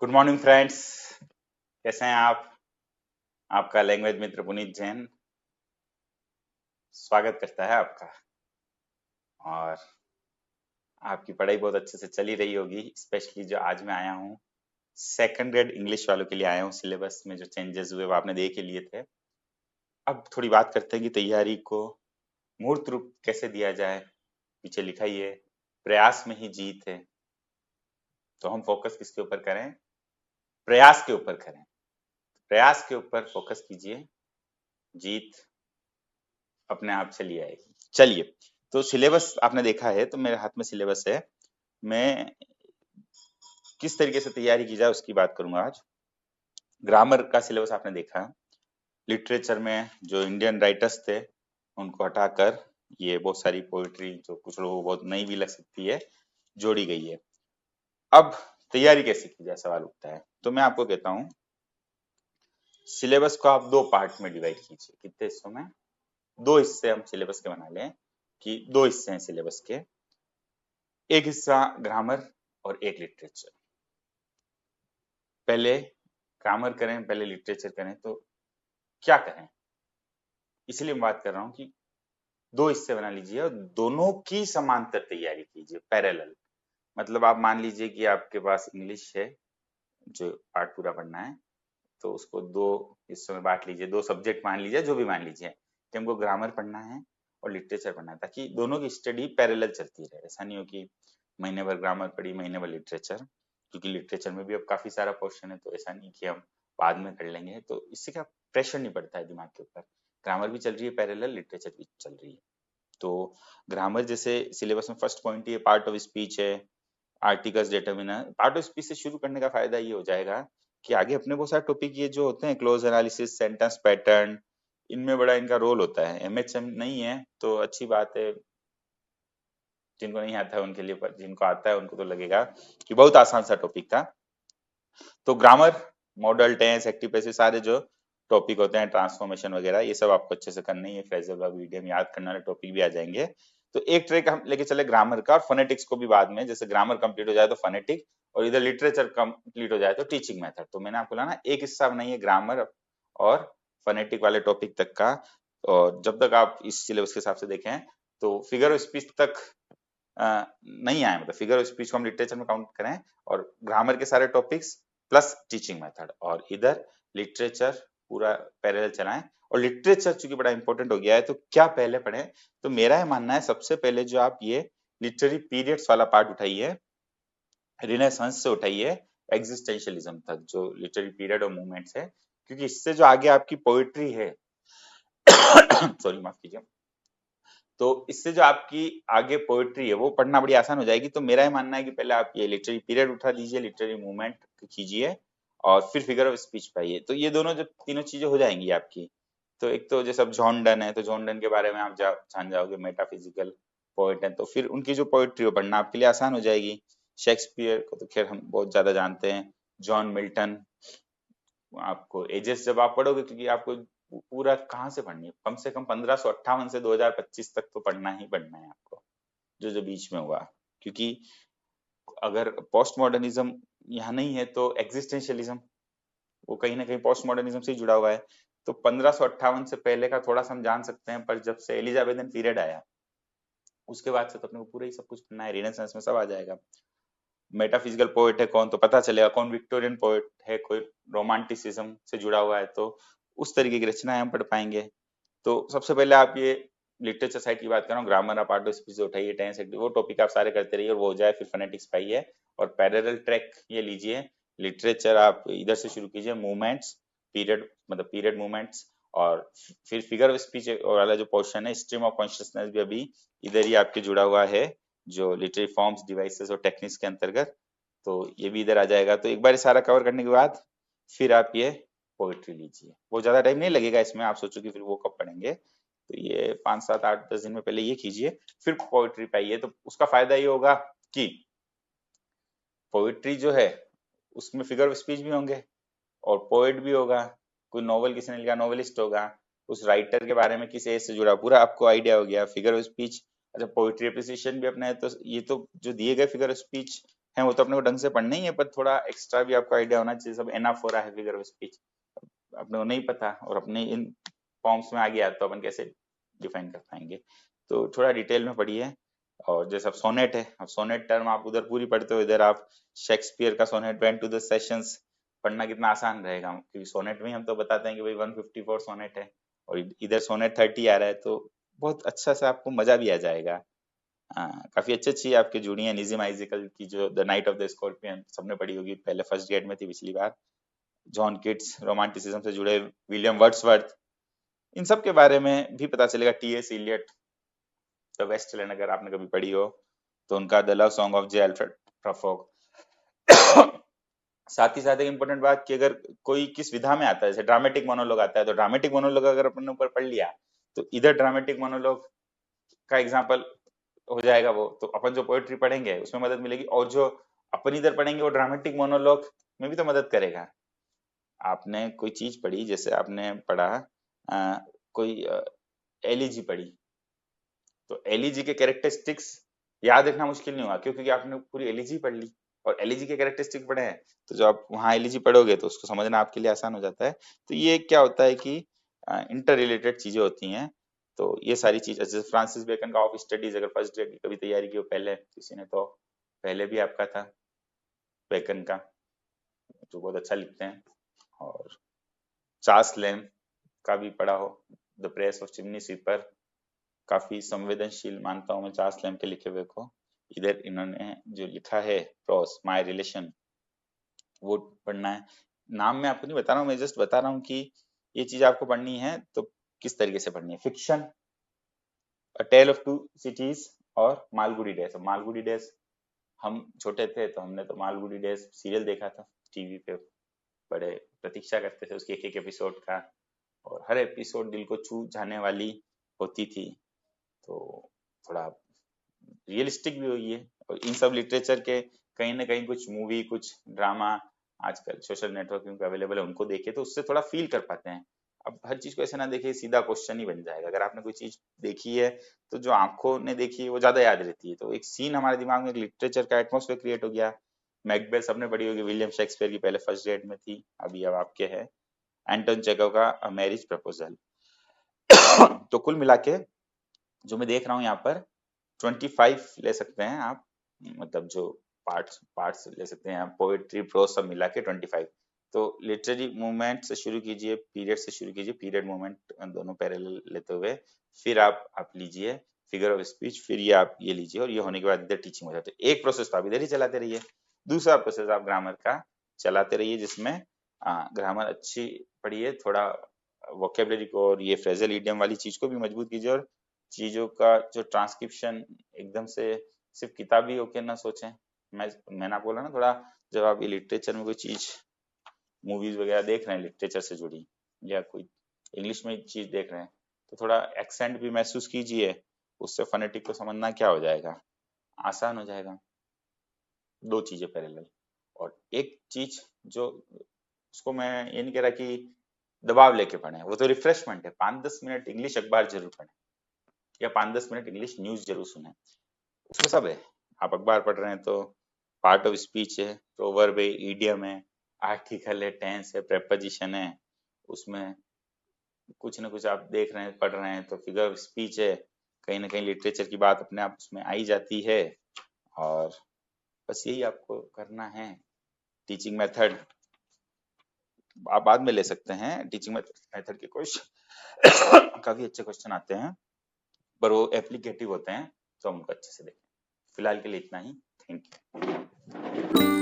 Good morning friends. कैसे हैं आप? आपका लैंग्वेज मित्र पुनीत जैन स्वागत करता है आपका। और आपकी पढ़ाई बहुत अच्छे से चली रही होगी, स्पेशली जो आज मैं आया हूँ सेकंड ग्रेड इंग्लिश वालों के लिए आया हूँ। सिलेबस में जो चेंजेस हुए वो आपने देख ही लिए थे। अब थोड़ी बात करते हैं कि तैयारी को मूर्त रूप कैसे दिया जाए। पीछे लिखा ही है, प्रयास में ही जीत है। तो हम फोकस किसके ऊपर करें? प्रयास के ऊपर करें। प्रयास के ऊपर फोकस कीजिए, जीत अपने आप चली आएगी। चलिए, तो सिलेबस आपने देखा है, तो मेरे हाथ में सिलेबस है। मैं किस तरीके से तैयारी की जाए उसकी बात करूंगा आज। ग्रामर का सिलेबस आपने देखा। लिटरेचर में जो इंडियन राइटर्स थे उनको हटाकर ये बहुत सारी पोइट्री जो कुछ लोगों को बहुत नई भी लग सकती है जोड़ी गई है। अब तैयारी कैसे की जाए सवाल उठता है। तो मैं आपको कहता हूँ, सिलेबस को आप दो पार्ट में डिवाइड कीजिए। कितने हिस्सों में? दो हिस्से हम सिलेबस के बना लें कि दो हिस्से हैं सिलेबस के। एक हिस्सा ग्रामर और एक लिटरेचर। पहले ग्रामर करें, पहले लिटरेचर करें, तो क्या करें? इसलिए मैं बात कर रहा हूँ कि दो हिस्से बना लीजिए और दोनों की समांतर तैयारी कीजिए, पैरेलल। मतलब आप मान लीजिए कि आपके पास इंग्लिश है, जो पार्ट पूरा पढ़ना है, तो उसको दो हिस्सों में बांट लीजिए। दो सब्जेक्ट मान लीजिए, जो भी मान लीजिए कि हमको ग्रामर पढ़ना है और लिटरेचर पढ़ना है, ताकि दोनों की स्टडी पैरेलल चलती रहे। ऐसा नहीं हो कि महीने भर ग्रामर पढ़ी, महीने भर लिटरेचर, क्योंकि लिटरेचर में भी अब काफी सारा पोर्शन है। तो ऐसा नहीं कि हम बाद में कर लेंगे, तो इससे क्या प्रेशर नहीं पड़ता है दिमाग के ऊपर। ग्रामर भी चल रही है पैरेलल, लिटरेचर भी चल रही है। तो ग्रामर जैसे सिलेबस में फर्स्ट पॉइंट ये पार्ट ऑफ स्पीच है, articles, determiner. Part of speech से शुरू करने का फायदा ये हो जाएगा कि आगे अपने बहुत सारे टॉपिक ये जो होते हैं, क्लोज एनालिसिस, सेंटेंस पैटर्न, इनमें बड़ा इनका रोल होता है। एमएचएम नहीं है तो अच्छी बात है, जिनको नहीं आता है उनके लिए, पर जिनको आता है उनको तो लगेगा कि बहुत आसान सा टॉपिक था। तो grammar, modal tense, active passive, सारे जो टॉपिक होते हैं, ट्रांसफॉर्मेशन वगैरह, ये सब आपको अच्छे से करना ही है। फ्रेजल वर्ब, इडियम याद करने वाले टॉपिक भी आ जाएंगे। तो एक ट्रैक हम लेके चले ग्रामर का, और फोनेटिक्स को भी बाद में, जैसे ग्रामर कंप्लीट हो जाए तो फोनेटिक, और इधर लिटरेचर कंप्लीट हो जाए तो टीचिंग मेथड। तो मैंने आपको बोला ना, एक हिस्सा बनाइए ग्रामर और फोनेटिक वाले टॉपिक तक का। और जब तक आप इस सिलेबस के हिसाब से देखें तो फिगर ऑफ स्पीच तक नहीं आए, मतलब फिगर ऑफ स्पीच को हम लिटरेचर में काउंट करें, और ग्रामर के सारे टॉपिक्स प्लस टीचिंग मेथड, और इधर लिटरेचर पूरा पैरेलल चलाएं। और लिटरेचर चूंकि बड़ा इंपॉर्टेंट हो गया है, तो क्या पहले पढ़ें? तो मेरा ये मानना है, सबसे पहले जो आप ये लिटरेरी पीरियड्स वाला पार्ट उठाइए, रिनेसांस से उठाइए एग्जिस्टेंशियलिज्म तक, जो लिटरेरी पीरियड और मूवमेंट्स है। क्योंकि इससे जो आगे आपकी पोएट्री है सॉरी माफ कीजिए, तो इससे जो आपकी आगे पोएट्री है वो पढ़ना बड़ी आसान हो जाएगी। तो मेरा ये मानना है कि पहले आप ये लिटरेरी पीरियड उठा दीजिए, लिटरेरी मूवमेंट कीजिए, और फिर फिगर ऑफ स्पीच पाइए। तो ये दोनों जो तीनों चीजें हो जाएंगी आपकी। तो एक तो जैसे अब जॉन डन है, तो जॉन डन के बारे में आप जान जाओगे, मेटाफिजिकल पोएट है, तो फिर उनकी जो पोएट्री है पढ़ना आपके लिए आसान हो जाएगी। शेक्सपियर को तो खैर हम बहुत ज्यादा जानते हैं, जॉन मिल्टन। आपको एजेस जब आप पढ़ोगे, क्योंकि आपको पूरा कहाँ से पढ़नी है, कम से कम 1558 से 2025 तक तो पढ़ना ही पढ़ना है आपको, जो जो बीच में हुआ। क्योंकि अगर पोस्ट मॉडर्निज्म यहाँ नहीं है तो एग्जिस्टेंशियलिज्म वो कहीं ना कहीं पोस्ट मॉडर्निज्म से ही जुड़ा हुआ है। तो 1558 से पहले का थोड़ा सा हम जान सकते हैं, पर जब से एलिजाबेथन पीरियड आया उसके बाद से तो अपने को पूरा ही सब कुछ पढ़ना है। रिनेसांस में सब आ जाएगा। मेटाफिजिकल पोएट है कौन, तो पता चलेगा। कौन विक्टोरियन पोएट है, कोई रोमांटिसिज्म से जुड़ा हुआ है, तो उस तरीके की रचनाएं हम पढ़ पाएंगे। तो सबसे पहले आप ये लिटरेचर साइड की बात कर रहा हूँ, ग्रामर आप पार्ट ऑफ स्पीच उठाइए, टेंस, वो टॉपिक आप सारे करते रहिए और वो हो जाए। फिर फोनेटिक्स पाइए और पैरेलल ट्रैक ये लीजिए। लिटरेचर आप इधर से शुरू कीजिए, मूवमेंट्स, पीरियड, मतलब पीरियड मूवमेंट्स, और फिर फिगर ऑफ स्पीच वाला जो पोर्शन है, स्ट्रीम ऑफ कॉन्शियसनेस, भी अभी इधर ही आपके जुड़ा हुआ है, जो लिटरेरी फॉर्म्स, डिवाइसेस और टेक्निक्स के अंतर्गत। तो ये भी इधर आ जाएगा। तो एक बार सारा कवर करने के बाद फिर आप ये पोइट्री लीजिए। वो ज्यादा टाइम नहीं लगेगा इसमें, आप सोचो कि फिर वो कब पढ़ेंगे, तो ये 5, 7, 8, 10 दिन में पहले ये कीजिए, फिर पोइट्री पाइए। तो उसका फायदा ये होगा कि पोइट्री जो है उसमें फिगर ऑफ स्पीच भी होंगे और पोएट भी होगा, कोई नॉवल किसी ने लिखा, नॉवेलिस्ट होगा, उस राइटर के बारे में किस एज से जुड़ा, पूरा आपको आइडिया हो गया। फिगर ऑफ स्पीच, अच्छा पोइट्री एप्रिसिएशन भी अपना है, तो ये तो जो दिए गए फिगर ऑफ स्पीच हैं वो तो अपने को ढंग से पढ़ना ही है, पर थोड़ा एक्स्ट्रा भी आपको आइडिया होना चाहिए। सब एनाफ हो रहा है फिगर ऑफ स्पीच, अपने को नहीं पता और अपने इन फॉर्म्स में आ गया तो अपन कैसे डिफाइन कर पाएंगे। तो थोड़ा डिटेल में पढ़िए। और जैसे अब सोनेट है, अब सोनेट टर्म आप उधर पूरी पढ़ते हो, इधर आप शेक्सपियर का sonnet went to the sessions पढ़ना कितना आसान रहेगा, क्योंकि सोनेट में ही हम तो बताते हैं कि भाई 154 सोनेट है और इधर सोनेट 30 आ रहा है, तो बहुत अच्छा से आपको मजा भी आ जाएगा। काफी अच्छी अच्छी आपकी जुड़ी है। निजिम आइजिकल की जो the night of the scorpion सबने पढ़ी होगी, पहले फर्स्ट ग्रेड में थी पिछली बार। जॉन किट्स रोमांटिसिज्म से जुड़े, विलियम वर्ड्सवर्थ, इन सब के बारे में भी पता चलेगा। टी.एस. इलियट द वेस्टलैंड अगर आपने कभी पढ़ी हो तो उनका the love song of J Alfred Prufrock. साथ ही साथ एक इम्पोर्टेंट बात कि अगर कोई किस विधा में आता है, जैसे ड्रामेटिक मोनोलॉग आता है, तो ड्रामेटिक मोनोलॉग अगर अपन ने ऊपर पढ़ लिया तो इधर ड्रामेटिक मोनोलॉग का एग्जाम्पल हो जाएगा वो, तो अपन जो पोएट्री पढ़ेंगे उसमें मदद मिलेगी, और जो अपन इधर पढ़ेंगे वो ड्रामेटिक मोनोलॉग में भी तो मदद करेगा। आपने कोई चीज पढ़ी, जैसे आपने पढ़ा कोई एलिजी पढ़ी, तो एलिजी के कैरेक्टरिस्टिक्स याद रखना मुश्किल नहीं हुआ, क्योंकि आपने पूरी एलिजी पढ़ ली और एलिजी के कैरेक्टरिस्टिक पढ़े हैं, तो जो आप वहाँ एलिजी पढ़ोगे तो उसको समझना आपके लिए आसान हो जाता है। तो ये क्या होता है कि इंटर रिलेटेड चीजें होती हैं। तो ये सारी चीज, जैसे फ्रांसिस बेकन का ऑफ स्टडीज अगर फर्स्ट ग्रेड की कभी तैयारी की हो पहले किसी ने, तो पहले भी आपका था बेकन का, जो बहुत अच्छा लिखते हैं। और चार्ल्स लैम का भी पढ़ा हो, the press of chimney sweeper, काफी संवेदनशील मानता हूँ मैं चार्ल्स लैम के लिखे हुए को। इधर इन्होंने जो लिखा है प्रोस माय रिलेशन, वो पढ़ना है। नाम मैं आपको नहीं बता रहा हूँ, मैं जस्ट बता रहा हूँ कि ये चीज आपको पढ़नी है तो किस तरीके से पढ़नी है। Fiction, a tale of two cities और मालगुडी डेज। मालगुडी डेज हम छोटे थे तो हमने तो मालगुडी डेज सीरियल देखा था टीवी पे, बड़े प्रतीक्षा करते थे उसके एक एक एपिसोड का, और हर एपिसोड दिल को छू जाने वाली होती थी। तो थोड़ा रियलिस्टिक भी हुई है। और इन सब लिटरेचर के कहीं ना कहीं कुछ मूवी, कुछ ड्रामा आजकल सोशल नेटवर्किंग पे अवेलेबल है, उनको देखे तो उससे थोड़ा फील कर पाते हैं। अब हर चीज को ऐसे ना देखे सीधा क्वेश्चन ही बन जाएगा। अगर आपने कोई चीज देखी है तो जो आंखों ने देखी है वो ज्यादा याद रहती है, तो एक सीन हमारे दिमाग में, एक लिटरेचर का एटमोसफेयर क्रिएट हो गया। मैकबेथ सबने पढ़ी होगी, विलियम शेक्सपियर की, पहले फर्स्ट ग्रेड में थी, अभी अब आपके है। एंटन चेखव का मैरिज प्रपोजल। तो कुल मिला के जो मैं देख रहा हूँ यहाँ पर 25 ले सकते हैं आप, मतलब जो पार्ट्स पार्ट्स ले सकते हैं आप, पोएट्री प्रोज सब मिला के 25। तो लिटरेरी मूवमेंट से शुरू कीजिए, पीरियड से शुरू कीजिए, पीरियड मूवमेंट दोनों पैरेलल लेते हुए, फिर आप लीजिए फिगर ऑफ स्पीच, फिर ये आप ये लीजिए, और ये होने के बाद इधर टीचिंग हो जाती है। एक प्रोसेस तो आप इधर ही चलाते रहिए, दूसरा प्रोसेस आप ग्रामर का चलाते रहिए, जिसमें ग्रामर अच्छी पढ़िए, थोड़ा वोकेबलरी को और ये फ्रेजल इडियम वाली चीज को भी मजबूत कीजिए, और चीजों का जो ट्रांसक्रिप्शन एकदम से सिर्फ किताबी होके ना सोचें। मैंने आपको बोला ना, थोड़ा जब आप ये लिटरेचर में कोई चीज, मूवीज वगैरह देख रहे हैं लिटरेचर से जुड़ी, या कोई इंग्लिश में चीज देख रहे हैं, तो थोड़ा एक्सेंट भी महसूस कीजिए, उससे फोनेटिक को समझना क्या हो जाएगा, आसान हो जाएगा। दो चीजें पैरेलल। और एक चीज जो, उसको मैं ये नहीं कह रहा कि दबाव लेके पढ़े, वो तो रिफ्रेशमेंट है, 5-10 मिनट इंग्लिश अखबार जरूर पढ़े, या 5-10 मिनट इंग्लिश न्यूज जरूर सुने, उसमें सब है। आप अखबार पढ़ रहे हैं तो पार्ट ऑफ स्पीच है, प्रोवर्ब है, इडियम है, आर्टिकल है, टेंस है, प्रेपोजिशन है, उसमें कुछ ना कुछ आप देख रहे हैं, पढ़ रहे हैं, तो फिगर ऑफ स्पीच है, कहीं ना कहीं लिटरेचर की बात अपने आप उसमें आई जाती है। और बस यही आपको करना है। टीचिंग मेथड आप बाद में ले सकते हैं, टीचिंग मेथड के क्वेश्चन काफी अच्छे क्वेश्चन आते हैं, पर वो एप्लीकेटिव होते हैं, तो हम उनको अच्छे से देखें। फिलहाल के लिए इतना ही, थैंक यू।